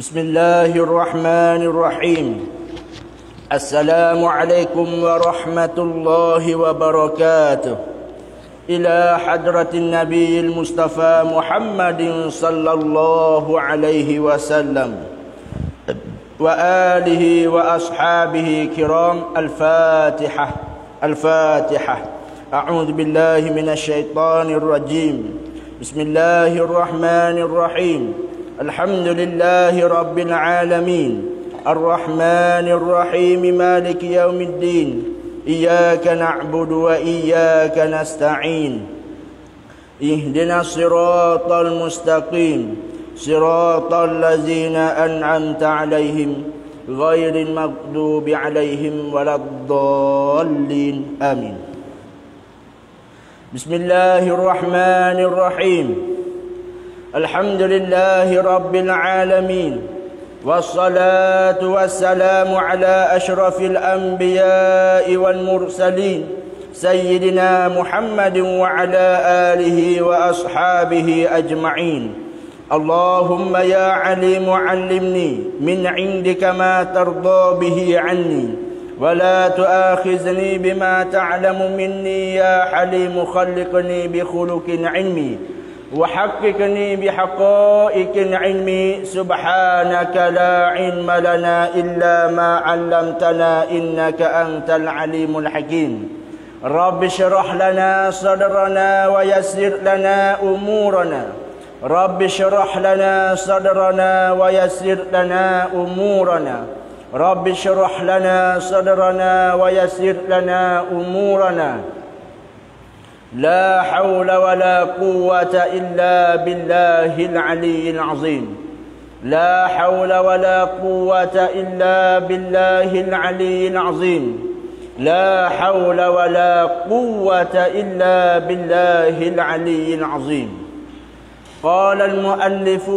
Bismillahirrahmanirrahim. Assalamualaikum warahmatullahi wabarakatuh. Ila hadratin Nabiyil Mustafa Muhammadin sallallahu alaihi wasallam wa alihi wa ashabihi kiram. Al-Fatihah. Al-Fatihah. A'udzu billahi minasy syaithanir rajim. Bismillahirrahmanirrahim. Alhamdulillahi rabbil alamin. Ar-Rahmanir Rahim. Maliki yaumiddin. Iyyaka na'budu wa iyyaka nasta'in. Ihdinas siratal mustaqim. Siratal ladzina an'amta 'alaihim ghairil maghdubi 'alaihim waladdallin. Amin. Bismillahirrahmanirrahim. Alhamdulillahi rabbil alamin. Wassalatu wassalamu ala ashrafil anbiya'i wal mursalin Sayyidina Muhammadin wa ala alihi wa ashabihi ajma'in. Allahumma ya alim allimni min indika ma tarda bihi anni wa la tu'akhizni bima ta'lamu minni ya halim khalliqni bi khuluqin ilmi وحققني بحقائق العلم سبحانك لا علم لنا إلا ما علمتنا إنك أنت العليم الحكيم. رب اشرح لنا صدرنا ويسر لنا أمورنا. رب اشرح لنا صدرنا ويسر لنا أمورنا. رب اشرح لنا صدرنا ويسر لنا أمورنا. لا حول ولا قوة إلا بالله العلي العظيم. لا حول ولا قوة إلا بالله العلي العظيم. لا حول ولا قوة إلا بالله العلي العظيم. قال المؤلف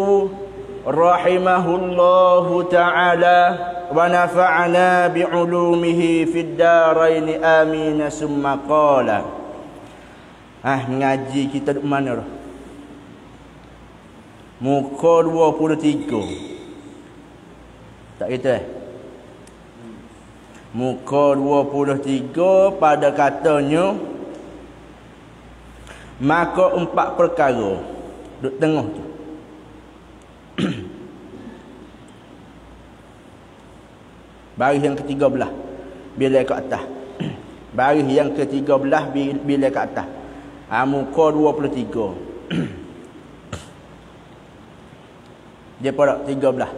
رحمه الله تعالى ونفعنا بعلومه في الدارين آمين. ثم قال mengaji kita duduk mana dah? Muka 23. Tak kita Muka 23 pada katanya maka 4 perkara duduk tengah tu. Baris yang ke-13 bila ke atas. Baris yang ke-13 bila ke atas. Muka 23. Dia pada 13.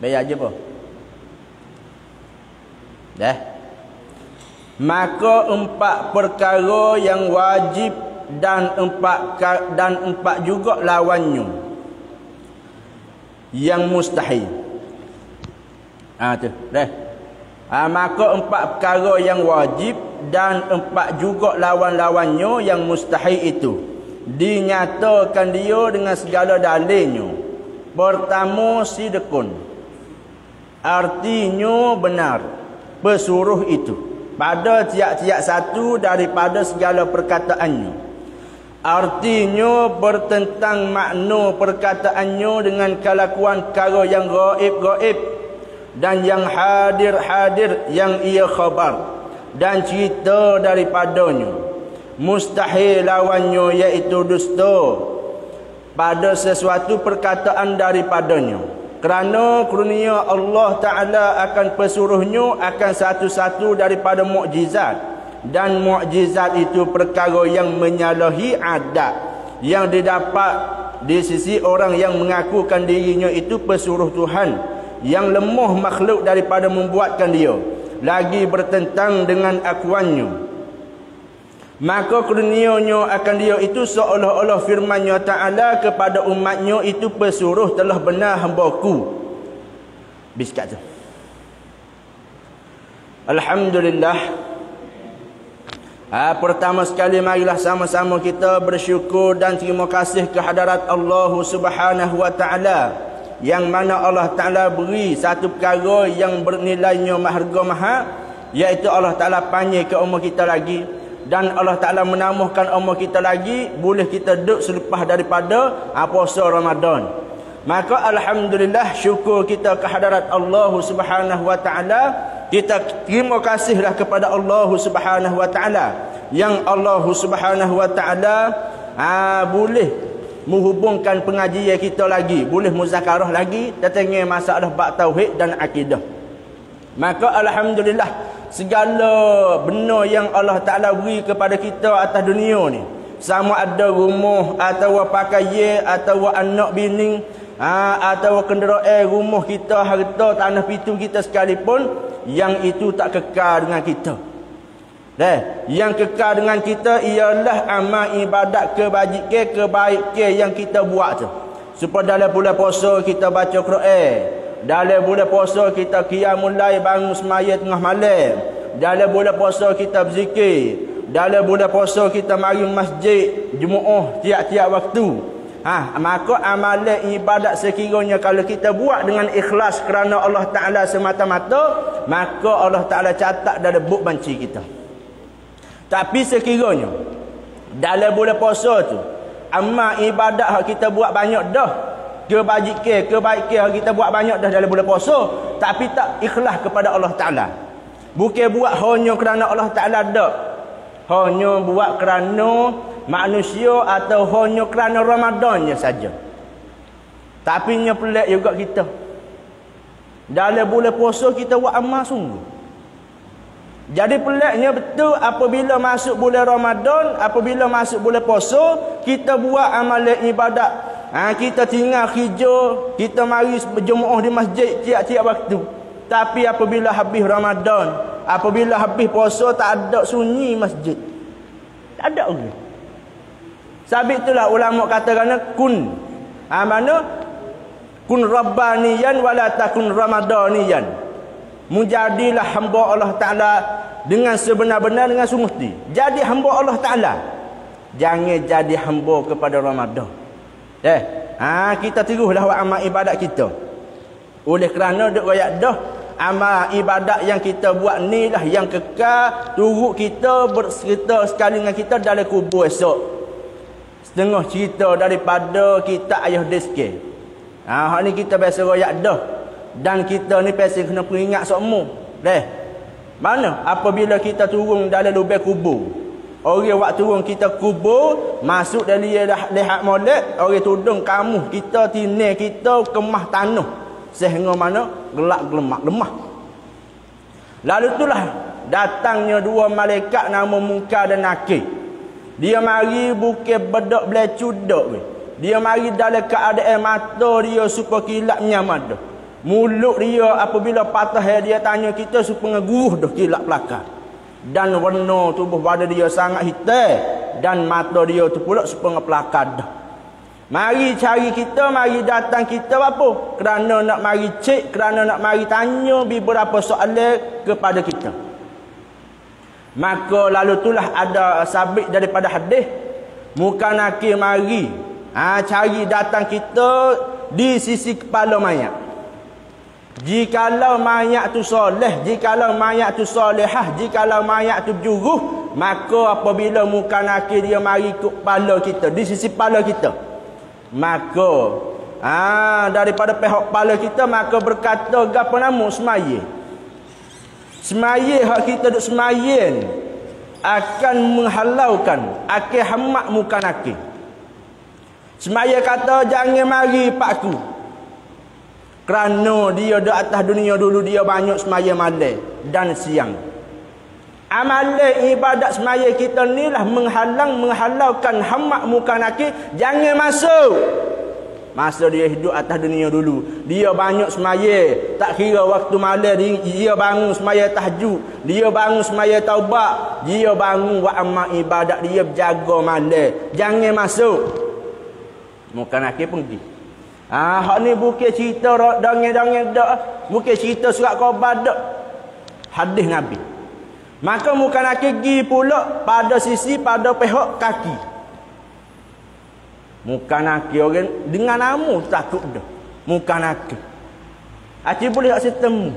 Bayar je apa? Dah. Maka 4 perkara yang wajib dan 4 juga lawannya yang mustahil. Tu, dah. Maka 4 perkara yang wajib dan 4 juga lawan-lawannya yang mustahil itu dinyatakan dia dengan segala dalilnya. Pertama, sidqun, artinya benar, pesuruh itu pada tiap-tiap satu daripada segala perkataannya. Artinya bertentang makna perkataannya dengan kelakuan perkara yang gaib-gaib dan yang hadir-hadir yang ia khabar dan cerita daripadanya. Mustahil lawannya iaitu dusta pada sesuatu perkataan daripadanya. Kerana kurnia Allah Ta'ala akan pesuruhnya akan satu-satu daripada mukjizat. Dan mukjizat itu perkara yang menyalahi adat yang didapat di sisi orang yang mengakukan dirinya itu pesuruh Tuhan, yang lemah makhluk daripada membuatkan dia, lagi bertentang dengan akuannya. Maka kurnianya akan dia itu seolah-olah firman-Nya Ta'ala kepada umatnya itu pesuruh telah benar hambaku. Biskat tu. Alhamdulillah. Pertama sekali marilah sama-sama kita bersyukur dan terima kasih kehadirat Allah Subhanahu wa Ta'ala, yang mana Allah Ta'ala beri satu perkara yang bernilainya harga mahal, iaitu Allah Ta'ala panggil ke umur kita lagi, dan Allah Ta'ala menambahkan umur kita lagi, boleh kita duduk selepas daripada puasa Ramadan. Maka alhamdulillah, syukur kita kehadirat Allah Subhanahu wa taala. Kita terima kasihlah kepada Allah Subhanahu wa taala yang Allah Subhanahu wa taala boleh menghubungkan pengajian kita lagi, boleh muzakarah lagi tentang masalah bab tauhid dan akidah. Maka alhamdulillah, segala benda yang Allah Taala beri kepada kita atas dunia ni, sama ada rumah atau pakaian atau anak bini, atau kenderaan rumah kita, harta tanah pitu kita sekalipun, yang itu tak kekal dengan kita. Yang kekal dengan kita ialah amal ibadat kebaikan yang kita buat tu. Supaya dalam bulan puasa kita baca Quran, dalam bulan puasa kita qiyamul lail, bangun semaya tengah malam, dalam bulan puasa kita berzikir, dalam bulan puasa kita mari masjid Jumaat tiap-tiap waktu. Maka amalan ibadat sekiranya kalau kita buat dengan ikhlas kerana Allah Ta'ala semata-mata, maka Allah Ta'ala catat dalam buk banci kita. Tapi sekiranya dalam bulan puasa tu amal ibadat yang kita buat banyak dah, kebaikan yang kita buat banyak dah dalam bulan puasa, tapi tak ikhlas kepada Allah Ta'ala, bukan buat hanya kerana Allah Ta'ala dak, hanya buat kerana manusia atau hanya kerana Ramadannya saja. Tapi nya pelik juga kita. Dalam bulan puasa kita buat amal sungguh. Jadi peliknya betul apabila masuk bulan Ramadan, apabila masuk bulan puasa, kita buat amalan ibadat. Kita tinggal hijau, kita mari berjemaah di masjid tiap-tiap waktu. Tapi apabila habis Ramadan, apabila habis puasa, tak ada sunyi masjid. Tak ada lagi. Sebab itulah ulama katakan kun mana kun rabbaniyan wala takun ramadaniyan. Menjadilah hamba Allah Taala dengan sebenar-benar, dengan sungguh. Jadi hamba Allah Taala, jangan jadi hamba kepada Ramadan. Kita teruslah buat amal ibadat kita. Oleh kerana duk royak dah, amal ibadat yang kita buat ni lah yang kekal turut kita berserta sekali dengan kita dalam kubur esok. Setengah cerita daripada kita ayah deske. Hak ni kita biasa royak dah. Dan kita ni pasti kena peringat semua. Mana apabila kita turun dalam lubang kubur, orang waktu turun kita kubur, masuk dalam lihat molek, orang tudung kamu kita, tinai kita kemah tanah sehingga mana gelak gelemak lemah. Lalu itulah datangnya dua malaikat nama Munkar dan Nakir. Dia mari bukan bedak belecudok. Dia mari dalam keadaan mata dia supaya kilap nyamad. Mulut dia apabila patah dia tanya kita supaya guruh dah kilap pelakar. Dan warna tubuh badan dia sangat hitam, dan mata dia tu pula supaya pelakar dah. Mari cari kita, mari datang kita apa? Kerana nak mari cek, kerana nak mari tanya beberapa soalan kepada kita. Maka lalu itulah ada sabit daripada hadis, Munkar Nakir mari cari datang kita di sisi kepala mayat. Jikalau mayat tu soleh, jikalau mayat tu solehah, jikalau mayat tu berjuruh, maka apabila Munkar Nakir dia mari ke kepala kita, di sisi kepala kita, maka daripada pihak kepala kita, maka berkata gapo nama semaya. Semaya hak kita duk semaya ni akan menghalaukan, akan hamak Munkar Nakir. Semaya kata jangan mari pakku, kerana dia di atas dunia dulu dia banyak semaya malam dan siang. Amalan ibadat semaya kita ni lah menghalaukan hamak Munkar Nakir, jangan masuk. Masa dia hidup atas dunia dulu, dia banyak semaya, tak kira waktu malam dia bangun semaya tahajud, dia bangun semaya taubat, dia bangun buat amal ibadat, dia berjaga malam, jangan masuk. Munkar Nakir pergi. Hak ni bukan cerita dongeng-dongeng dak, bukan cerita surat khabar dak, hadis Nabi. Maka Munkar Nakir pergi pula pada sisi, pada pihak kaki. Munkar Nakir orang dengan nama takut dah. Munkar Nakir. Acik boleh tak setemu,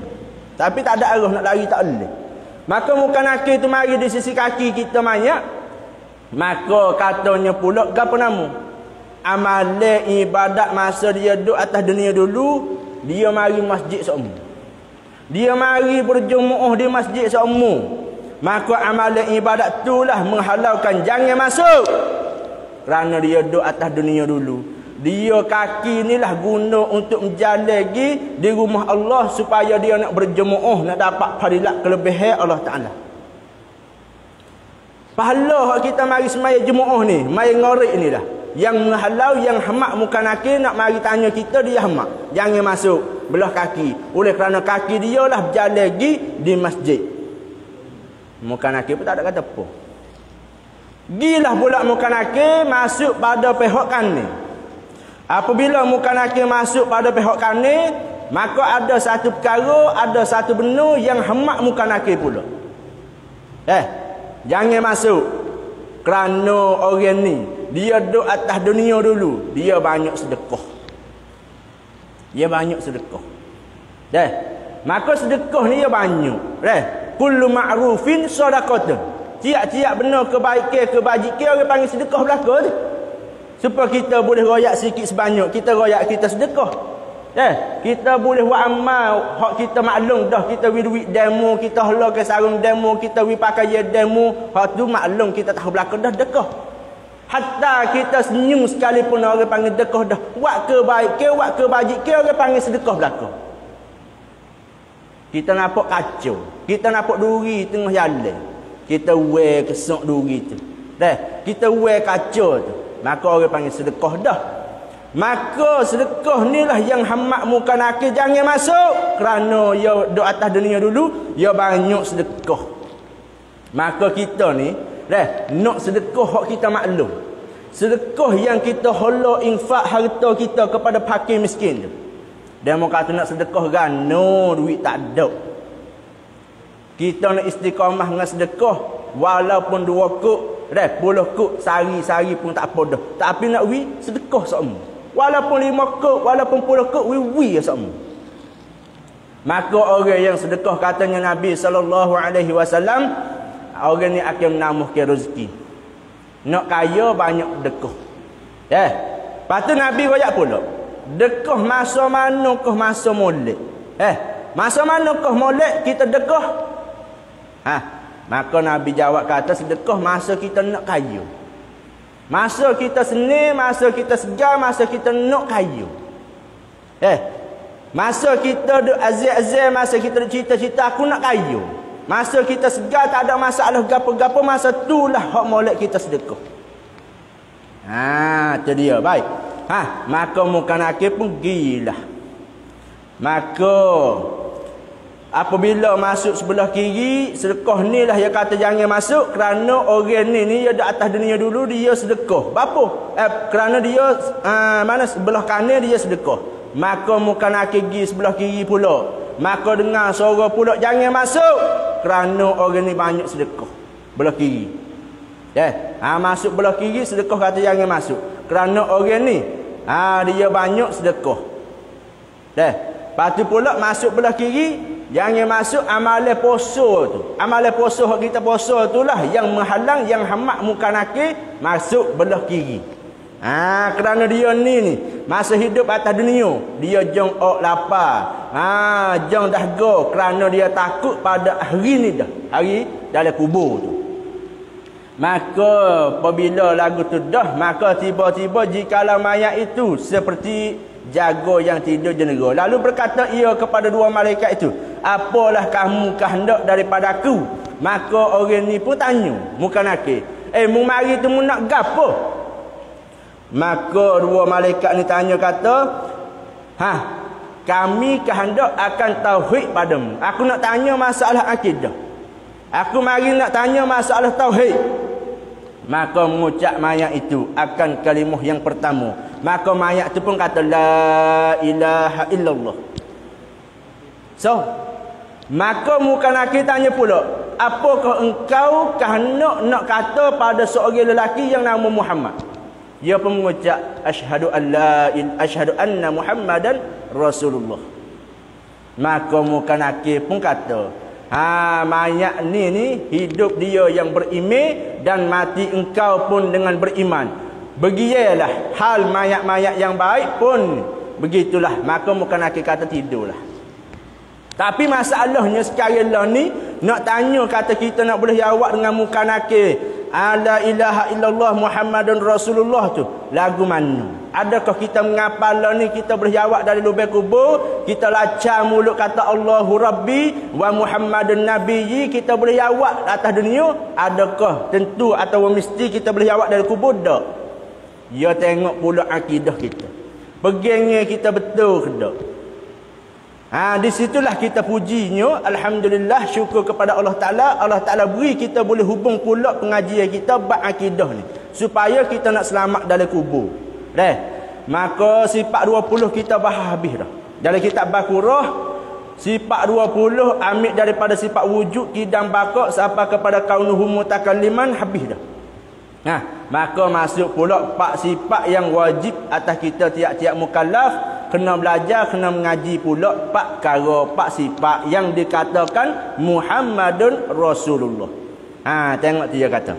tapi tak ada arah nak lari tak boleh. Maka Munkar Nakir tu mari di sisi kaki kita mayat. Maka katanya pula apa nama? amalan ibadat masa dia duduk atas dunia dulu, dia mari masjid seumpama. Dia mari berjemaah di masjid seumpama. Maka amalan ibadat itulah menghalaukan jangan masuk. Kerana dia duduk atas dunia dulu. Dia kaki inilah guna untuk menjalan lagi di rumah Allah supaya dia nak berjemaah, nak dapat fadilat kelebihan Allah Ta'ala. Pahala kita mari semaya jemaah ni, mari ngorek ni lah. Yang menghalau, yang hamak muka nakir nak mari tanya kita, dia hamak. Jangan masuk belah kaki. Oleh kerana kaki dia lah berjalan lagi di masjid. Muka nakir pun tak ada kata apa. Gilah pula muka nakir masuk pada pihak kanan. Apabila muka nakir masuk pada pihak kanan, maka ada satu perkara, ada satu benda yang hamak muka nakir pula. Jangan masuk. Kerana orang ni dia duduk atas dunia dulu, dia banyak sedekah. Dia banyak sedekah. Maka sedekah ni dia banyak. Kullu ma'rufin sadaqatun. Tiap-tiap benda kebaikan, kebajikan orang panggil sedekah belaka tu. Supaya kita boleh royak sikit sebanyak, kita royak, kita sedekah. Kita boleh buat amal hak kita maklum dah, kita duit demo, kita hala ke sarung demo, kita pakai demo, hak tu maklum kita tahu belaka dah dekah. Hatta kita senyum sekalipun orang panggil dekah dah. Buat kebaikan, buat kebajikan orang panggil sedekah belaka. Kita nampak kacau, kita nampak duri tengah jalan, kita wear kesok duri tu. Kita wear kacau tu, maka orang panggil sedekah dah. Maka sedekah ni lah yang hamak muka nakir jangan masuk. Kerana dia duduk atas dunia dulu, dia banyak sedekah. Maka kita ni nak sedekah hak kita maklum. Sedekah yang kita hala infak harta kita kepada fakir miskin tu. Dia mau kata nak sedekah gano duit tak ada. Kita nak istiqamah dengan sedekah walaupun 2 kuk, 10 kuk sehari-sehari pun tak apa dah. Tapi nak sedekah semua. Walaupun 5 kuk, walaupun 10 kuk, wi semua. Maka orang yang sedekah, katanya Nabi SAW, orang ni akan menambahkan rezeki. Nak kaya banyak dekah. Lepas tu Nabi royak pula. Dekah masa manakah masa molek? Masa manakah molek kita dekah? Maka Nabi jawab kata sedekah masa kita nak kaya. Masa kita seni, masa kita segar, masa kita nak kaya. Masa kita duk azir-azir, masa kita duk cita-cita aku nak kaya. Masa kita segar tak ada masalah gapo-gapo, masa itulah hak molek kita sedekah. Tu dia, baik. Maka muka nakir pun gilah. Maka apabila masuk sebelah kiri, sedekah ni lah yang kata jangan masuk. Kerana orang ni dia di atas dunia dulu, dia sedekah. Bapa? Kerana dia mana sebelah kanan dia sedekah. Maka muka nakir pergi sebelah kiri pula. Maka dengar suara pula jangan masuk. Kerana orang ni banyak sedekah belah kiri. Masuk belah kiri, sedekah kata jangan masuk. Kerana orang ni dia banyak sedekah. Lepas tu pula masuk belah kiri, jangan masuk amalan puasa tu. Amalan puasa kita puasa itulah yang menghalang, yang hamak muka nakir masuk belah kiri. Kerana dia ni masa hidup atas dunia, dia jong lapar. Jong dahga kerana dia takut pada hari ni dah, hari dalam kubur tu. Maka apabila lagu tu dah, maka tiba-tiba jikalau mayat itu seperti jago yang tidur jenera, lalu berkata ia kepada 2 malaikat itu, apalah kamu kehendak daripada aku? Maka orang ni pun tanya muka nakir, mu mari tu mu nak gapo? Maka 2 malaikat ni tanya kata, kami kehendak akan tauhid padamu. Aku nak tanya masalah akidah. Aku mari nak tanya masalah tauhid. Maka mengucap mayat itu akan kalimah yang pertama. Maka mayat itu pun kata la ilaha illallah. Maka muka nakir tanya pula, apakah engkau kehendak nak kata pada seorang lelaki yang nama Muhammad? Dia pun mengucap asyhadu anna Muhammadan Rasulullah. Maka muka nakir pun kata, mayat ni hidup dia yang beriman dan mati engkau pun dengan beriman. Begiyalah hal mayat-mayat yang baik pun begitulah. Maka bukan nak kata tidurlah. Tapi masalahnya sekarang lah ni nak tanya kata kita nak boleh jawab dengan muka nakir la ilaha illallah Muhammadun Rasulullah tu lagu mana? Adakah kita mengapal lah ni kita boleh jawab dari lubang kubur? Kita lacak mulut kata Allahu Rabbi wa Muhammadun Nabiyyi, kita boleh jawab atas dunia? Adakah tentu atau mesti kita boleh jawab dari kubur? Tak. Ya tengok pula akidah kita. Pegangnya kita betul ke tak? Di situlah kita pujinya. Alhamdulillah, syukur kepada Allah Ta'ala. Allah Ta'ala beri kita boleh hubung pula pengajian kita bab akidah ni, supaya kita nak selamat dalam kubur. Maka sifat 20 kita bahas habis dah. Dalam kitab Baqarah, sifat 20 ambil daripada sifat wujud, kidam, baqa sampai kepada kaunuhum mutakalliman, habis dah. Maka masuk pula 4 sifat yang wajib atas kita tiap-tiap mukallaf. Kena belajar, kena mengaji pula 4 perkara, 4 sifat yang dikatakan Muhammadun Rasulullah. Tengok dia kata.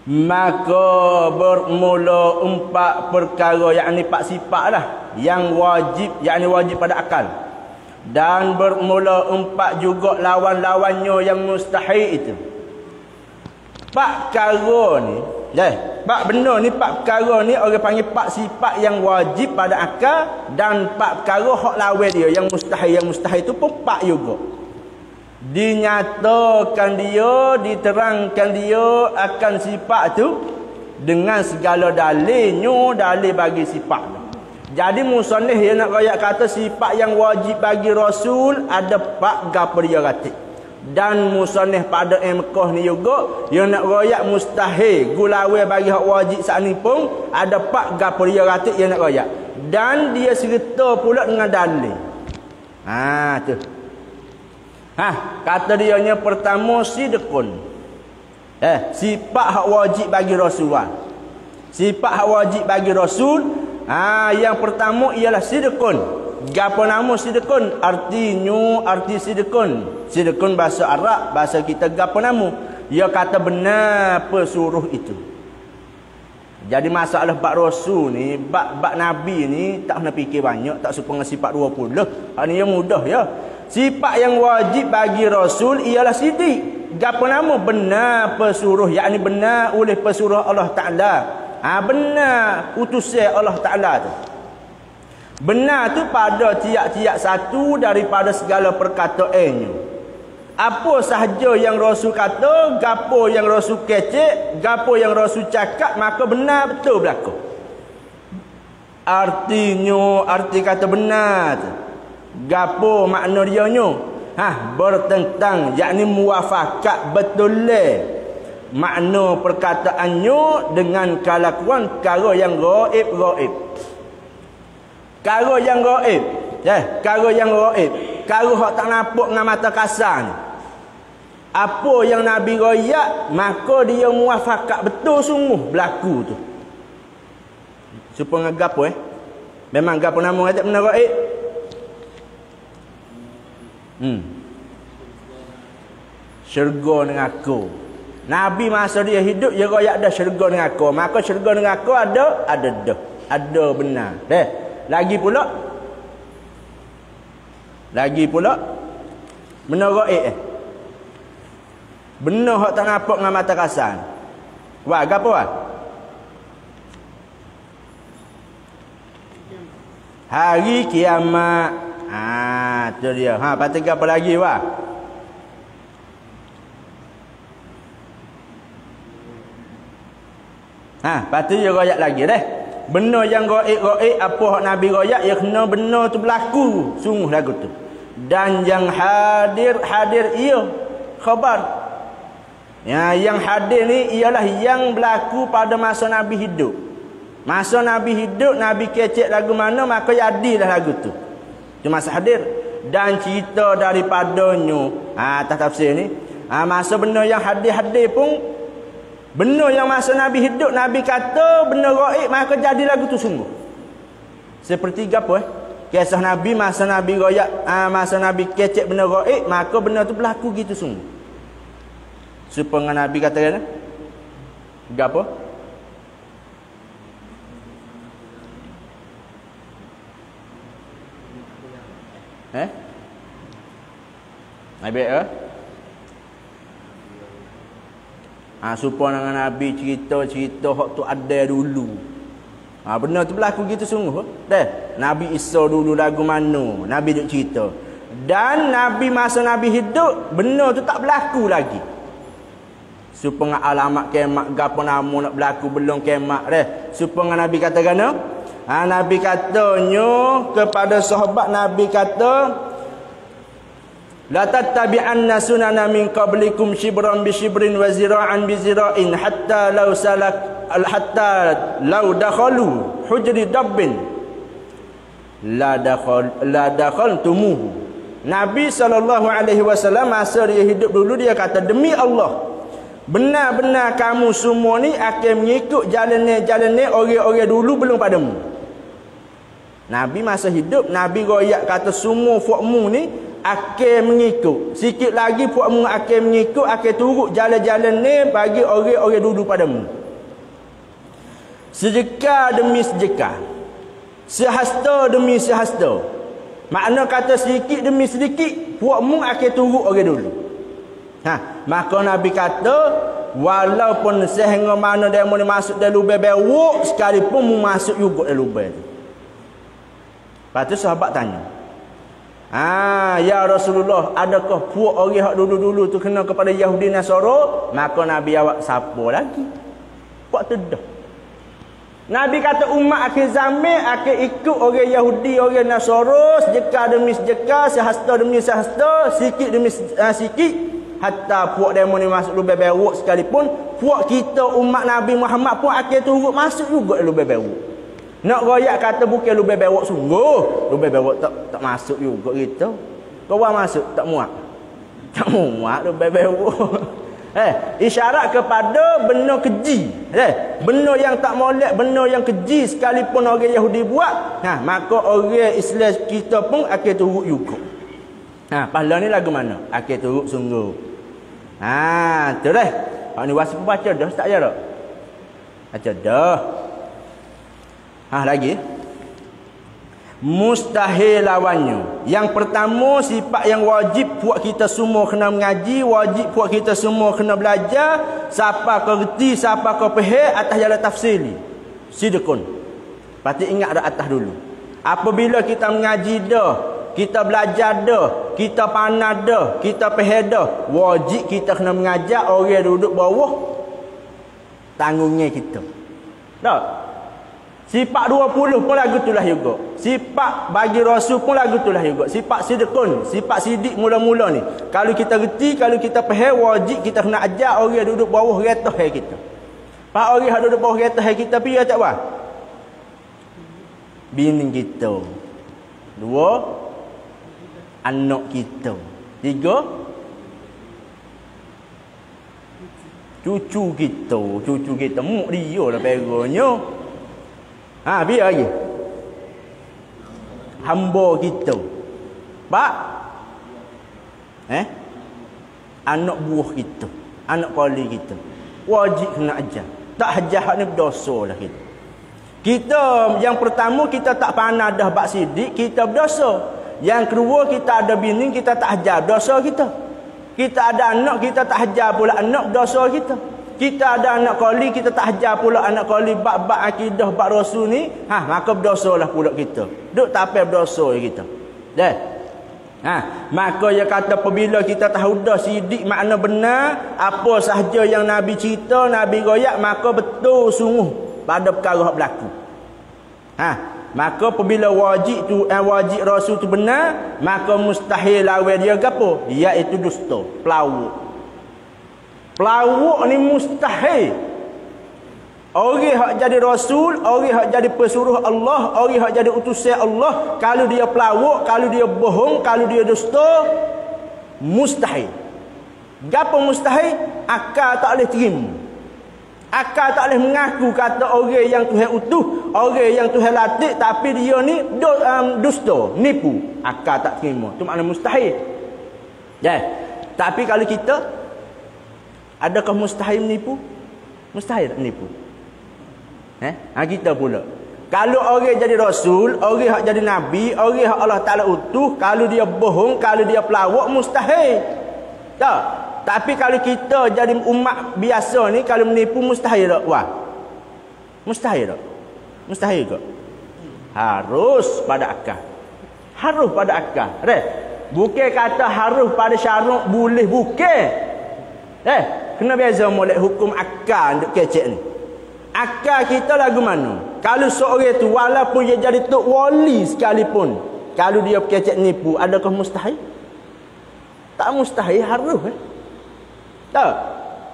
Maka bermula 4 perkara, yakni 4 sifat lah yang wajib, yakni wajib pada akal. Dan bermula 4 juga lawan-lawannya yang mustahil itu. 4 perkara ni, Pak benda ni, 4 perkara ni orang panggil 4 sifat yang wajib pada akal, dan 4 perkara hak lawan dia yang mustahil. Yang mustahil tu pun 4 juga. Dinyatakan dia, diterangkan dia akan sifat tu dengan segala dalilnya, dalil bagi sifat tu. Jadi musannif dia nak royak kata sifat yang wajib bagi Rasul ada 4 gapo dia ratik. Dan musannif pada Mekah ni juga yang nak royak mustahil gulawe bagi hak wajib saat ni pun ada 4 gapo dia ratik yang nak royak, dan dia serta pula dengan dalil. Tu kata dia nya pertama sidqun. Sifat hak wajib bagi Rasulullah. Sifat hak wajib bagi Rasul, yang pertama ialah sidqun. Gapo nama sidqun? Artinya, arti sidqun. Sidqun bahasa Arab, bahasa kita gapo nama? Dia kata benar pesuruh itu. Jadi masalah bab Rasul ni, bab Nabi ni tak kena fikir banyak, tak supaya sifat 20. Ini yang mudah ya. Sifat yang wajib bagi Rasul ialah sidik. Gapo nama? Benar pesuruh, yakni benar oleh pesuruh Allah Ta'ala. Benar utusan Allah Ta'ala tu. Benar tu pada tiap-tiap satu daripada segala perkataannya. Apa sahaja yang Rasul kata, gapo yang Rasul kecek, gapo yang Rasul cakap, maka benar betul berlaku. Artinya, arti kata benar tu, gapo makna dianya? Bertentang, yakni muafakat betul makna perkataannya dengan kelakuan perkara yang gaib-gaib. Perkara yang gaib, perkara yang gaib, perkara hak tak nampak dengan mata kasar ni. Apa yang Nabi royak, maka dia muafakat betul sungguh berlaku tu. Supaya gapo memang gapo nama kata benda gaib. Syurga dengan aku. Nabi masa dia hidup dia royak ada syurga dengan aku. Maka syurga dengan aku ada dah. Ada benar. Lagi pula benda gaib benda hak tak nampak dengan mata kasar. Wah, gapo hari kiamat. Tu dia. Patut gapo lagi patut dia royak lagi benda yang gaib apa hak Nabi royak, ya kena benda tu berlaku sungguh lagu tu. Dan yang hadir ia khabar. Yang hadir ni ialah yang berlaku pada masa Nabi hidup. Masa Nabi hidup, Nabi kecek lagu mana, maka jadilah lagu tu. Itu masa hadir. Dan cerita daripadanya atas tafsir ni, masa benda yang hadir pun, benda yang masa Nabi hidup, Nabi kata benda gaib, maka jadi lagu tu sungguh. Seperti apa kisah Nabi masa Nabi royak, masa Nabi kecek benda gaib, maka benda tu berlaku gitu sungguh. Supaya Nabi kata apa? Nabi supaya dengan Nabi cerita hak tu ada dulu. Benar tu berlaku gitu sungguh. Nabi Isa dulu lagu mana Nabi duk cerita. Dan Nabi masa Nabi hidup benar tu tak berlaku lagi. Supaya alamat kiamat gapo nama nak berlaku belum kiamat supaya Nabi kata gana. Nabi katanya kepada sahabat, Nabi kata la tattabi'anna sunana min qablikum shibran bi shibrin wa zira'an bi zira'in hatta law dakhalu hujri dabbin la dakhaltumuhu. Nabi SAW masa dia hidup dulu dia kata, demi Allah, benar-benar kamu semua ni akan mengikut jalan-jalan orang-orang dulu belum padamu. Nabi masa hidup, Nabi royak kata semua fuakmu ni akan mengikut. Sikit lagi puakmu akan mengikut, akan turut jalan-jalan ni bagi orang-orang dulu padamu. Sejekah demi sejekah, sehasta demi sehasta. Makna kata sedikit demi sedikit puakmu akan turut orang dulu. Maka Nabi kata walaupun sehingga mana dia mau masuk dalam lubang bewok sekalipun mu masuk juga dalam lubang tu. Lepas tu sahabat tanya, ya Rasulullah, adakah puak orang hak dulu-dulu tu kena kepada Yahudi Nasara? Maka Nabi jawab, siapa lagi? Puak tu dah. Nabi kata umat akhir zaman akan ikut orang Yahudi, orang Nasara, sejekah demi sejekah, sehasta demi sehasta, sikit demi sikit, hatta puak demo ni masuk lubang bewok sekalipun, puak kita umat Nabi Muhammad pun akan turut masuk juga lubang bewok. Nak royak kata bukan lubang bewok sungguh, lubang bewok tak masuk juga kita. Kau masuk tak muat. Tak muat lubang bewok. Isyarat kepada benda keji. Benda yang tak molek, benda yang keji sekalipun orang Yahudi buat, maka orang Islam kita pun akan turut juga. Pahala ni lagu mana? Akan turut sungguh. Tu dah. Hak ni wasif baca dah tak je dak? Baca dah. Lagi mustahil lawannya. Yang pertama, sifat yang wajib puak kita semua kena mengaji, wajib puak kita semua kena belajar. Siapa kau reti, siapa kau faham atas jalan tafsiri sidqun. Pasti ingat dah atas dulu. Apabila kita mengaji dah, kita belajar dah, kita pandai dah, kita faham dah, wajib kita kena mengajar orang duduk bawah tanggungnya kita. Tak? Sifat 20 pun lagu itulah juga. Sifat bagi Rasul pun lagu itulah juga. Sifat sidqun, sifat sidik mula-mula ni. Kalau kita reti, kalau kita faham, wajib kita kena ajar orang duduk bawah retah kita. Pak orang yang duduk bawah retah kita pergi tak apa? Bini kita. 2, anak kita. 3, cucu kita. Cucu kita muk dia lah peranya. Biar lagi. Hamba kita. Pak. Anak buah kita. Anak kali kita. Wajib kena ajar. Tak ajar hak ni berdosa lah kita. Kita yang pertama kita tak pandai dah bab sidik, kita berdosa. Yang kedua kita ada bini, kita tak ajar, berdosa kita. Kita ada anak, kita tak ajar pula anak, berdosa kita. Kita ada anak kali, kita tak ajar pula anak kali bab-bab akidah, bab Rasul ni, maka berdosalah pula kita. Duk tak apa berdosa kita. Dah. Maka dia kata apabila kita tahu dah sidik makna benar, apa sahaja yang Nabi cerita, Nabi royak, maka betul sungguh pada perkara yang berlaku. Maka apabila wajib tu wajib Rasul tu benar, maka mustahil lawan dia gapo? Iaitu dusta, pelawak. Pelawak ni mustahil. Orang hak jadi Rasul, orang hak jadi pesuruh Allah, orang hak jadi utusan Allah, kalau dia pelawak, kalau dia bohong, kalau dia dusta, mustahil. Gapo mustahil? Akal tak boleh terima. Akal tak boleh mengaku kata orang yang Tuhan utuh, orang yang Tuhan latih, tapi dia ni dusta, nipu. Akal tak terima. Itu makna mustahil. Tapi kalau kita, adakah mustahil menipu? Mustahil tak menipu. Kita pula. Kalau orang jadi rasul, orang hak jadi nabi, orang hak Allah Taala utuh, kalau dia bohong, kalau dia pelawak, mustahil. Tak. Tapi kalau kita jadi umat biasa ni, kalau menipu mustahil tak? Wah. Mustahil tak? Mustahil ke? Harus pada akal. Harus pada akal. Bukan kata harus pada syarat, boleh bukan. Kena beza molek hukum akal duk kecek ni. Akal kita lagu mana? Kalau seorang tu walaupun dia jadi tok wali sekalipun, kalau dia kecek nipu, adakah mustahil? Tak mustahil, harus. Tak.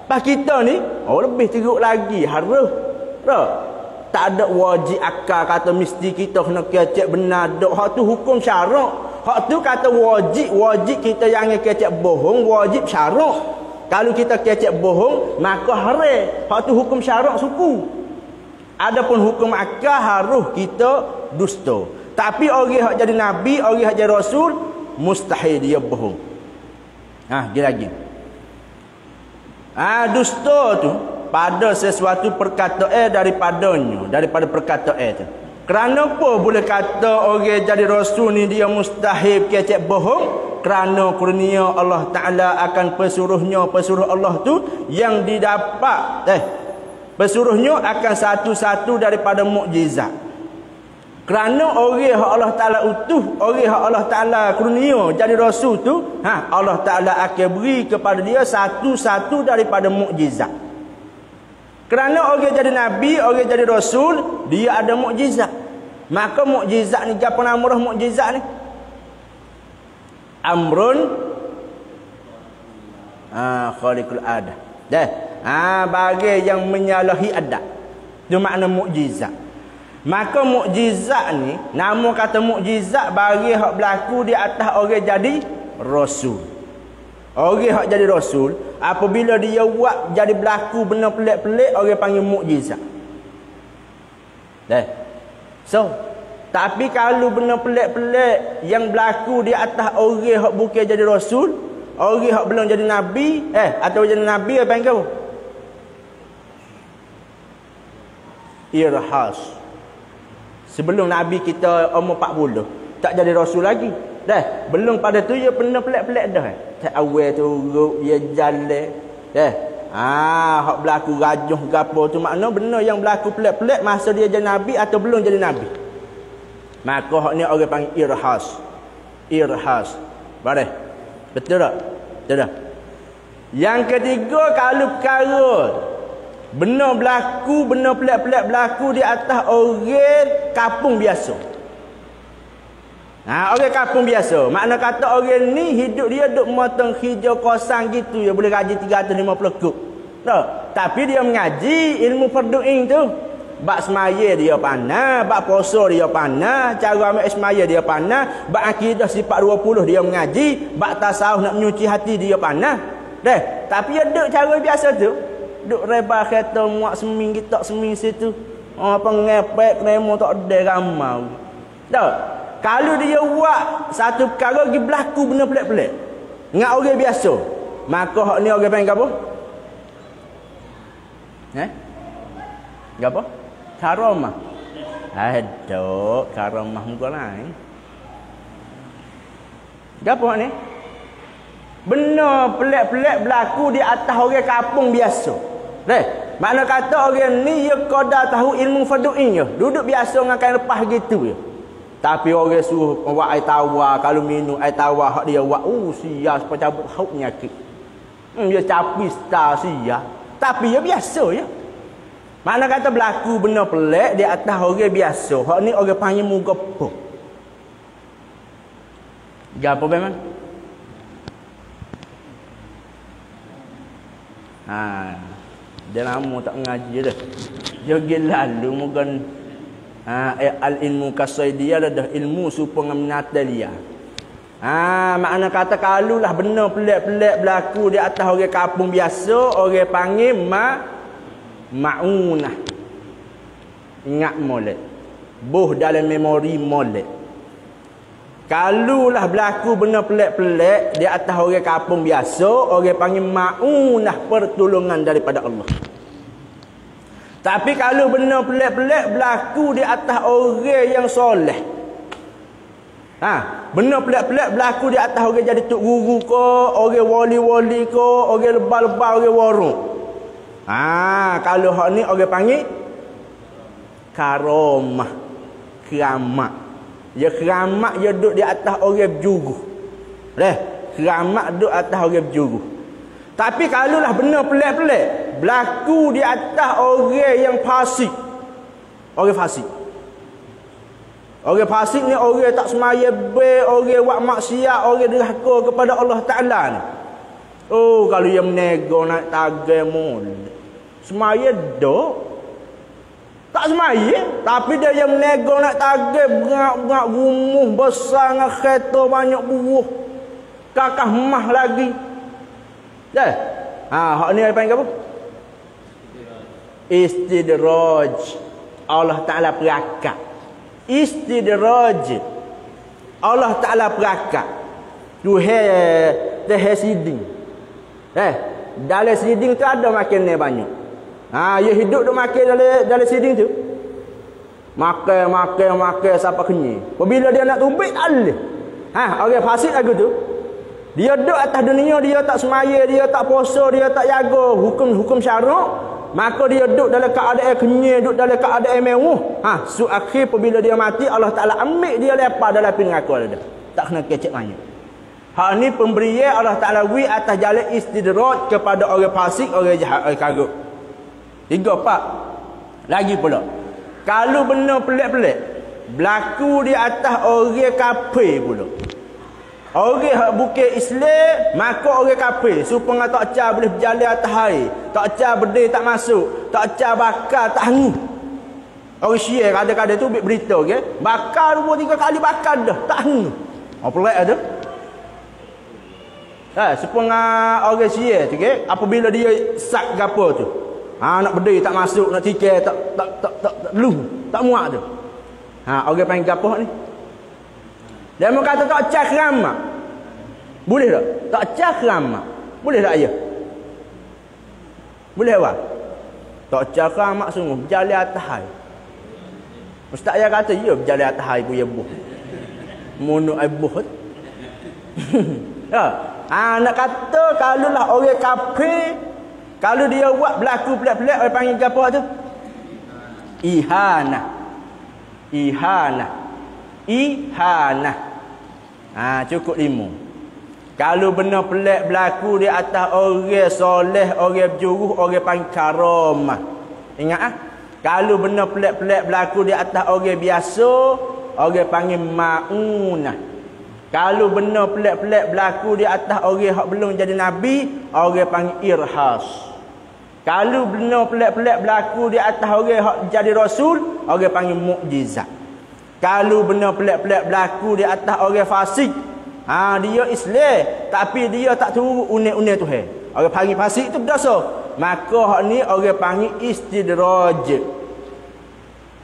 Pas kita ni, lebih teruk lagi, harus. Tak ada wajib akal kata mesti kita kena kecek benar. Hak tu hukum syarak. Hak tu kata wajib kita jangan kecek bohong, wajib syarak. Kalau kita kecek bohong, maka haram. Hak tu hukum syarak suku. Adapun hukum akal harus kita dusta. Tapi orang hak jadi nabi, orang hak jadi rasul, mustahil dia bohong. Dia lagi. Dusta tu pada sesuatu perkataan daripada perkataan tu. Kerana apa boleh kata orang jadi rasul ni dia mustahil kecek bohong? Kerana kurnia Allah Ta'ala akan pesuruh Allah tu yang didapat pesuruhnya akan satu-satu daripada mukjizat. Kerana orang yang Allah Ta'ala utuh, orang yang Allah Ta'ala kurnia jadi rasul tu, Allah Ta'ala akan beri kepada dia satu-satu daripada mukjizat. Kerana orang jadi nabi, orang jadi rasul, dia ada mukjizat. Maka mukjizat ni, apa nama dah mukjizat ni? Amrun khaliqul adah. Bagi yang menyalahi adat. Itu makna mukjizat. Maka mukjizat ni, nama kata mukjizat bagi hak berlaku di atas orang jadi rasul. Orang hak jadi rasul, apabila dia buat jadi berlaku benda pelik-pelik, orang panggil mukjizat. So, tapi kalau benda pelik-pelik yang berlaku di atas orang hak bukan jadi rasul, orang hak belum jadi nabi, atau jadi nabi apa yang kau? Irhas. Sebelum nabi kita umur 40, tak jadi rasul lagi. Belum pada tu dia benda pelik-pelik dah. Tak awal tu dia jalan. Hak berlaku rajuh gapo tu makna benda yang berlaku pelik-pelik masa dia jadi nabi atau belum jadi nabi. Maka hak ni orang panggil irhas. Irhas. Boleh? Betul tak? Betul tak? Yang ketiga, kalau perkara benda berlaku, benda pelik-pelik berlaku di atas orang kampung biasa. Orang kampung biasa. Makna kata orang ni hidup dia duk motong hijau kosong gitu, dia boleh gaji 350 kub. Tak? Tapi dia mengaji ilmu fardu'in tu. Bak semaya dia pandai, bak puasa dia pandai, cara ambil semaya dia pandai, bak akidah sifat 20 dia mengaji, bak tasawuf nak menyuci hati dia pandai. Tapi dia duk cara biasa tu. Duk rebah kereta muak seming kita seming situ. Apa ngepek nemo tak ada ramau. Tak? Kalau dia buat satu perkara pergi berlaku benda pelik-pelik dengan orang biasa, maka hak ni orang panggil apa? Apa? Karamah. Aduh, karamah muka lain. Apa ni? Benda pelik-pelik berlaku di atas orang kampung biasa. Makna kata orang ni dia qadar tahu ilmu fardu'in je. Duduk biasa dengan kain lepas gitu je. Tapi orang suruh buat air tawar, kalau minum air tawar hak dia buat, sia supaya cabut hauk penyakit. Dia capi star sia. Tapi dia biasa je. Makna kata berlaku benda pelik di atas orang biasa. Hak ni orang panggil mugapo. Gapo memang? Dia lama tak mengaji dah. Dia lalu mungkin al-ilmu kasaidiyah dah ilmu supaya menatalia. Makna kata kalau lah benda pelik-pelik berlaku di atas orang kampung biasa, orang panggil ma'unah. Ingat molek. Buh dalam memori molek. Kalau lah berlaku benda pelik-pelik di atas orang kampung biasa, orang panggil ma'unah, pertolongan daripada Allah. Tapi kalau benda pelik-pelik berlaku di atas orang yang soleh. Benda pelik-pelik berlaku di atas orang jadi tok guru ke, orang wali-wali ke, orang lebah-lebah, orang warung. Kalau hak ni orang panggil karamah. Keramat. Ya keramat dia duduk di atas orang berjuru. Keramat duduk atas orang berjuru. Tapi kalau lah benda pelik-pelik berlaku di atas orang yang fasik. Orang fasik. Orang fasik ni orang tak semaya baik, orang buat maksiat, orang derhaka kepada Allah Ta'ala ni. Oh, kalau yang menego nak tagai mul. Semaya dok. Tak semaya, tapi dia yang menego nak tagai berat-berat rumuh besar dengan kereta banyak buruh. Kakak mah lagi. Hak ni apa yang apa? Istidraj. Allah Ta'ala perakat. Istidraj. Allah Ta'ala perakat. Tuhe siding. Dalam siding tu ada makan ni banyak. Dia hidup duk makan dalam siding tu. Makan sampai kenyang. Apabila dia nak tumbik tak boleh. Orang fasik lagu tu. Dia duduk atas dunia, dia tak semaya, dia tak puasa, dia tak jaga hukum syarak. Maka dia duduk dalam keadaan kenyang, duduk dalam keadaan mewah. Akhir apabila dia mati, Allah Ta'ala ambil dia lepas dalam api neraka dia. Tak kena kecek banyak. Hak ni pemberian Allah Ta'ala atas jalan istidraj kepada orang fasik, orang jahat, orang karut. 3, 4. Lagi pula. Kalau benda pelik-pelik berlaku di atas orang kafir pula. Orang yang bukan Islam, maka orang kafir. Supaya tak car boleh berjalan atas air. Tak car berdiri tak masuk. Tak car bakar tak hangus. Orang Syiah kadang-kadang tu berita, okay? Bakar 2-3 kali bakar dah. Tak hangus. Pelik ada. Supaya orang Syiah tu, okay? Apabila dia sak gapo tu. Nak berdiri tak masuk, nak tikar tak lu, tak muat tu. Orang panggil gapo ni? Dia mau kata tak cah keramat. Boleh tak? Tak cah keramat. Boleh tak ayah? Boleh apa? Tak cah keramat sungguh berjalan atas air. Ustaz ayah kata ya berjalan atas air punya buh. Mono air buh. Nak kata kalau lah orang kafir, kalau dia buat berlaku pelik-pelik, orang panggil apa tu? Ihanah. Cukup 5. Kalau benda pelik berlaku di atas orang soleh, orang berjuru, orang panggil karamah. Ingat kalau benda pelik-pelik berlaku di atas orang biasa, orang panggil ma'unah. Kalau benda pelik-pelik berlaku di atas orang yang belum jadi nabi, orang panggil irhas. Kalau benda pelik-pelik berlaku di atas orang yang jadi rasul, orang panggil mukjizat. Kalau benda pelik-pelik berlaku di atas orang fasik, dia Islam tapi dia tak turut unik-unik Tuhan, orang panggil fasik itu berdosa. Maka hak ni orang panggil istidraj.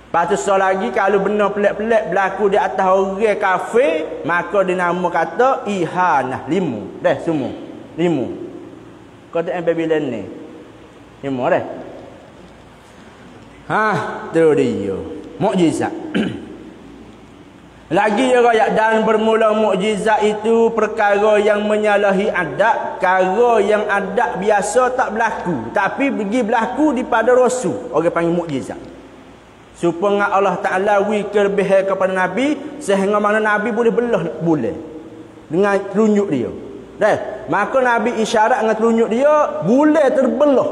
Lepas tu lagi, kalau benda pelik-pelik berlaku di atas orang kafir, maka dinama kata ihanah. 5 dah semua. 5 kata Babylon ni 5 dah. Tu dia mukjizat. Lagi dia kata, dan bermula mukjizat itu perkara yang menyalahi adat, perkara yang adat biasa tak berlaku, tapi pergi berlaku daripada rasul, orang panggil mukjizat. Supaya Allah Ta'ala kelebihan kepada Nabi, sehingga mana Nabi boleh belah bulan dengan telunjuk dia. Maka Nabi isyarat dengan telunjuk dia, bulan terbelah.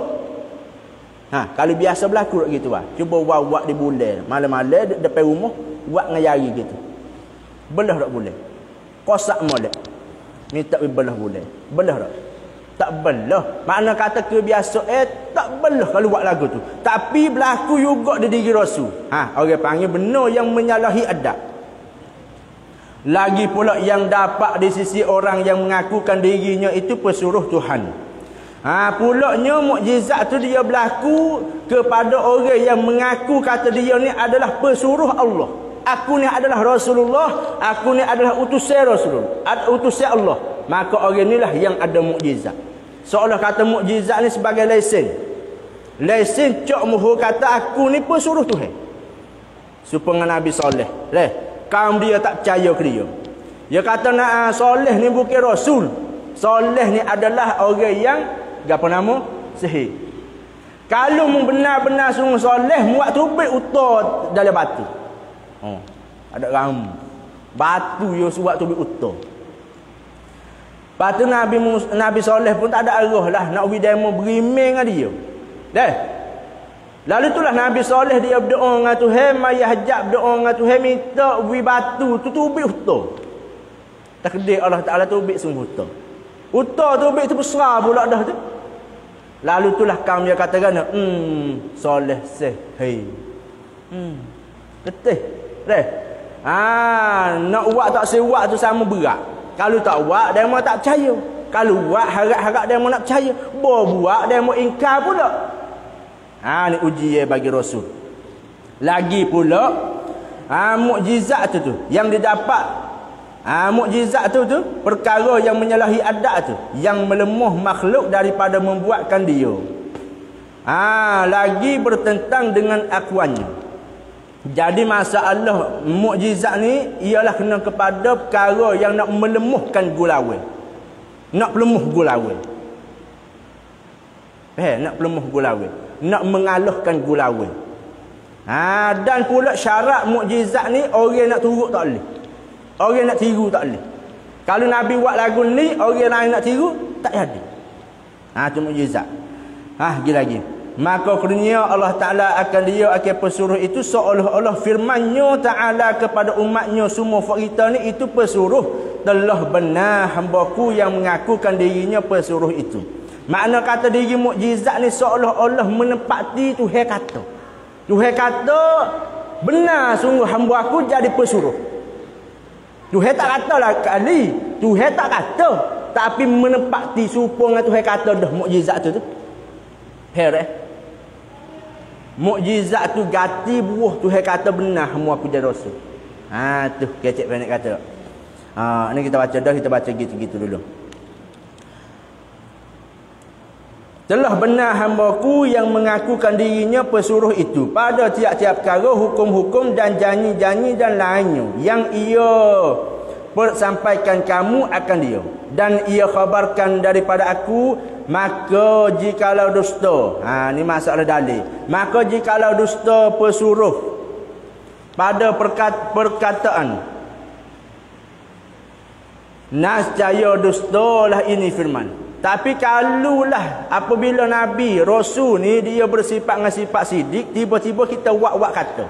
Kalau biasa berlaku gitu lah. Cuba buat di bulan, malam-malam depan rumah, buat dengan jari gitu. Belah tak boleh. Kosak molek. Minta belah boleh. Belah tak? Tak belah. Makna kata kebiasaan tak belah kalau buat lagu tu. Tapi berlaku juga di diri Rasul. Orang panggil benar yang menyalahi adat. Lagi pula yang dapat di sisi orang yang mengakukan dirinya itu pesuruh Tuhan. Pulaknya mukjizat tu dia berlaku kepada orang yang mengaku kata dia ni adalah pesuruh Allah. Aku ni adalah Rasulullah, aku ni adalah utusan Rasulullah, utusan Allah. Maka orang inilah yang ada mukjizat. Seolah kata mukjizat ni sebagai lesen. Lesen cok muhur kata aku ni pesuruh Tuhan. Supaya Nabi Soleh. Kaum dia tak percaya ke dia. Dia kata nak Soleh ni bukan Rasul. Soleh ni adalah orang yang apa nama? Sihir. Kalau benar-benar sungguh soleh, muat tubik utar dalam batu. Ada ram. Batu yo suat tubik utar. Lepas tu Nabi Soleh pun tak ada arah lah nak pergi demo beriming dengan dia. Lalu itulah Nabi Soleh dia berdoa dengan Tuhan, mai hajat berdoa dengan Tuhan, minta pergi batu tu tubik utar. Takdir Allah Taala tubik sungguh utar. Utar tubik tu besar pula dah tu. Lalu itulah kaum dia katakan, soleh sehih. Betul. Nak buat tak sewak tu sama berat. Kalau tak buat, dia mau tak percaya. Kalau buat, harap-harap dia mau nak percaya. Buat, dia mau ingkar pula. Ni ujian bagi Rasul. Lagi pula, mukjizat tu yang didapat. Mukjizat tu perkara yang menyalahi adat tu, yang melemah makhluk daripada membuatkan dia. Lagi bertentang dengan akuannya. Jadi masalah mukjizat ni ialah kena kepada perkara yang nak melemahkan gulawan. Nak pelemah gulawan. Nak pelemah gulawan, nak mengalahkan gulawan. Dan pula syarat mukjizat ni orang nak turut tak boleh. Orang nak tiru tak boleh. Kalau Nabi buat lagu ni, orang lain nak tiru, tak jadi. Itu mukjizat. Lagi. Maka kurnia Allah Ta'ala akan pesuruh itu seolah-olah firman-Nya Ta'ala kepada umat-Nya semua kita ni itu pesuruh. Telah benar hamba-Ku yang mengakukan dirinya pesuruh itu. Makna kata diri mukjizat ni seolah-olah menepati Tuhan kata. Tuhan kata, benar sungguh hamba-Ku jadi pesuruh. Tuhan tak katalah kali. Tuhan tak kata. Tapi menepati supaya Tuhan kata dah mukjizat tu. Mukjizat tu gati buah Tuhan kata benar hamba aku jadi rasul. Tu kecek pendek kata. Ni kita baca dah, kita baca gitu-gitu dulu. Telah benar hamba-Ku yang mengakukan dirinya pesuruh itu pada tiap-tiap perkara, hukum-hukum dan janji-janji dan lainnya yang ia sampaikan kamu akan dia, dan ia khabarkan daripada aku. Maka jikalau dusta, ni masalah dalil. Maka jikalau dusta pesuruh pada perkataan, nascaya dustalah ini firman. Tapi kalulah apabila Nabi, Rasul ni dia bersifat dengan sifat sidik, tiba-tiba kita wak-wak kata.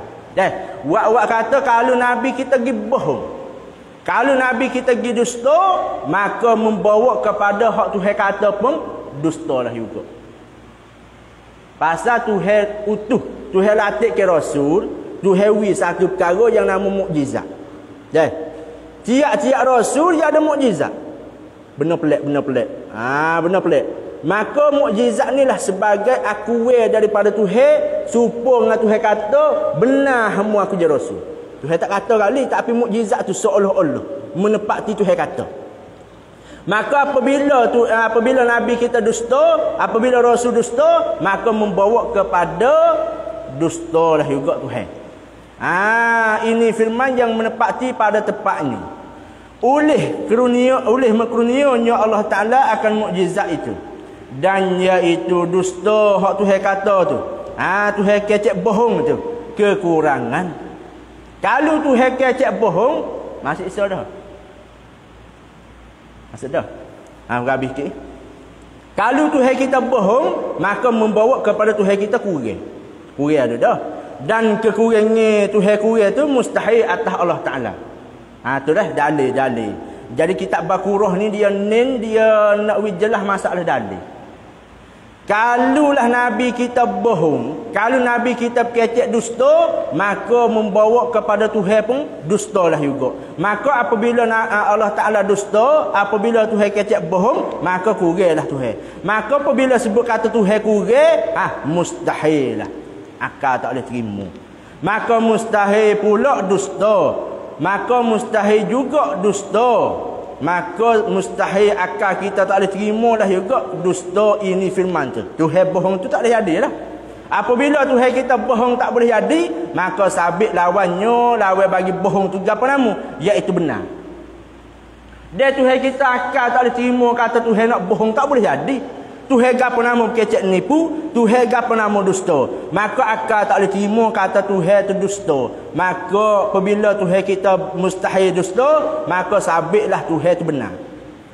Wak-wak kata kalau Nabi kita pergi bohong. Kalau Nabi kita pergi dusta, maka membawa kepada hak Tuhan kata pun dusta lah juga. Pasal Tuhan utuh, Tuhan latih ke Rasul, Tuhan wi satu perkara yang nama mukjizat. Tiap-tiap Rasul dia ada mukjizat. Benar pelik. Benar pelik. Maka mukjizat ni lah sebagai akuwe daripada Tuhan, supaya Tuhan kata benar hamba aku jadi rasul. Tuhan tak kata kali, tapi mukjizat tu seolah-olah menepati Tuhan kata. Maka apabila Nabi kita dusta, apabila Rasul dusta, maka membawa kepada dusta lah juga Tuhan. Ini firman yang menepati pada tepatnya. Oleh makrunianya Allah Ta'ala akan mukjizat itu. Dan iaitu dusta hak Tuhan kata tu. Tuhan kecek bohong tu. Kekurangan. Kalau Tuhan kecek bohong, masih isa dah. Masih dah. Habis sikit. Kalau Tuhan kita bohong, maka membawa kepada Tuhan kita kurang. Kurang ada dah. Dan kekurangan Tuhan kurang tu mustahil atas Allah Ta'ala. Tu dah dalil. Jadi kitab Baqarah ni dia nak jelas masalah dalil. Kalulah Nabi kita bohong, kalau Nabi kita kecek dusta, maka membawa kepada Tuhan pun dustalah juga. Maka apabila Allah Ta'ala dusta, apabila Tuhan kecek bohong, maka kuranglah Tuhan. Maka apabila sebut kata Tuhan kurang, mustahil lah. Akal tak boleh terima. Maka mustahil pula dusta. Maka mustahil juga dusta. Maka mustahil akal kita tak boleh terima lah juga dusta ini firman tu. Tuhan bohong tu tak boleh jadi lah. Apabila Tuhan kita bohong tak boleh jadi, maka sabit lawannya, lawan bagi bohong tu apa nama? Iaitu benar. Dia Tuhan kita akal tak boleh terima kata Tuhan nak bohong tak boleh jadi. Tuhan apa nama kecek nipu, Tuhan apa nama dusta. Maka akal tak boleh terima kata Tuhan tu dusta. Maka apabila Tuhan kita mustahil dusta, maka sabitlah Tuhan tu benar.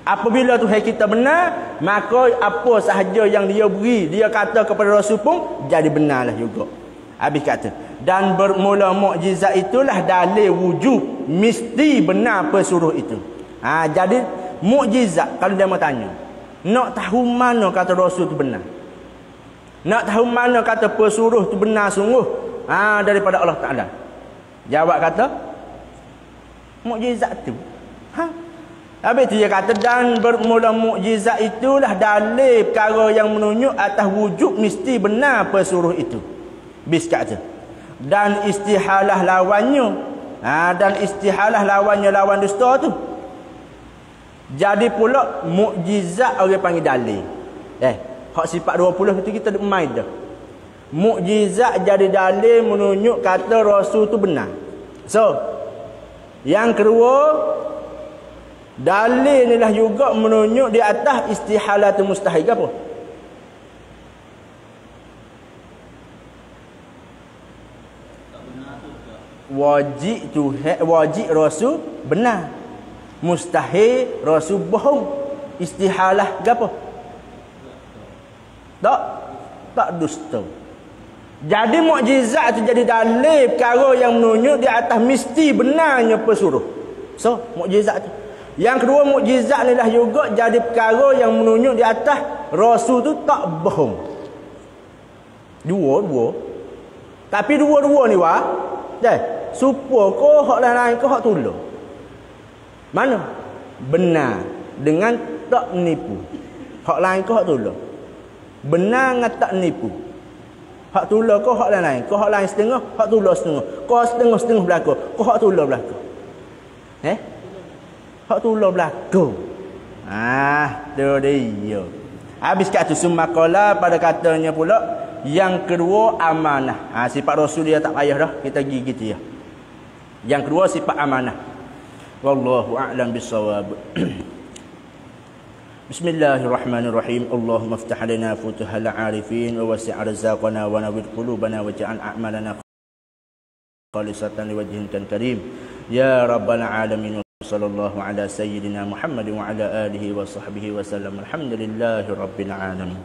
Apabila Tuhan kita benar, maka apa sahaja yang dia beri, dia kata kepada Rasul pun jadi benarlah juga. Habis kata, dan bermula mukjizat itulah dalil wujud mesti benar pesuruh itu. Jadi mukjizat kalau dia mau tanya, nak tahu mana kata Rasul tu benar, nak tahu mana kata pesuruh tu benar sungguh daripada Allah Ta'ala, jawab kata mukjizat tu. Habis tu dia kata, dan bermula mukjizat itulah dalil perkara yang menunjuk atas wujud mesti benar pesuruh itu. Bis kata, dan istihalah lawannya, dan istihalah lawannya lawan dusta tu. Jadi pula mukjizat orang panggil dalil. Hak sifat 20 itu kita main dah. Mukjizat jadi dalil menunjuk kata Rasul tu benar. So, yang kedua, dalil inilah juga menunjuk di atas istihalatul mustahil apa? Wajib Rasul benar. Mustahil Rasul bohong. Istihalah apa? Tak dusta. Jadi mukjizat tu jadi dalil perkara yang menunjuk di atas mesti benarnya pesuruh. So, mukjizat tu. Yang kedua, mukjizat ni lah juga jadi perkara yang menunjuk di atas Rasul tu tak bohong. Dua. Tapi dua-dua ni supaya kau hak lain kau hak tolong. Mana? Benar dengan tak nipu. Hak lain kau hak tolong. Benar dengan tak nipu. Hak tolong kau hak lain. Kau hak lain setengah, hak tolong setengah. Kau setengah belaka. Kau hak tolong belaka. Hak tolong belaka. Tu dia. Habis kat tu sumakala pada katanya pula yang kedua amanah. Sifat Rasul dia tak payah dah kita pergi gitu ya. Yang kedua sifat amanah. Wallahu a'lam bissawab. Bismillahirrahmanirrahim. Allahumma iftah lana futuhal arifin wa wasi' arzaqana wa nawwir qulubana waj'al a'malana khalisatan liwajhikal karim. Ya rabbal alamin. Sallallahu ala sayyidina Muhammad wa ala alihi wa sahbihi wa sallam. Alhamdulillahi rabbil alamin.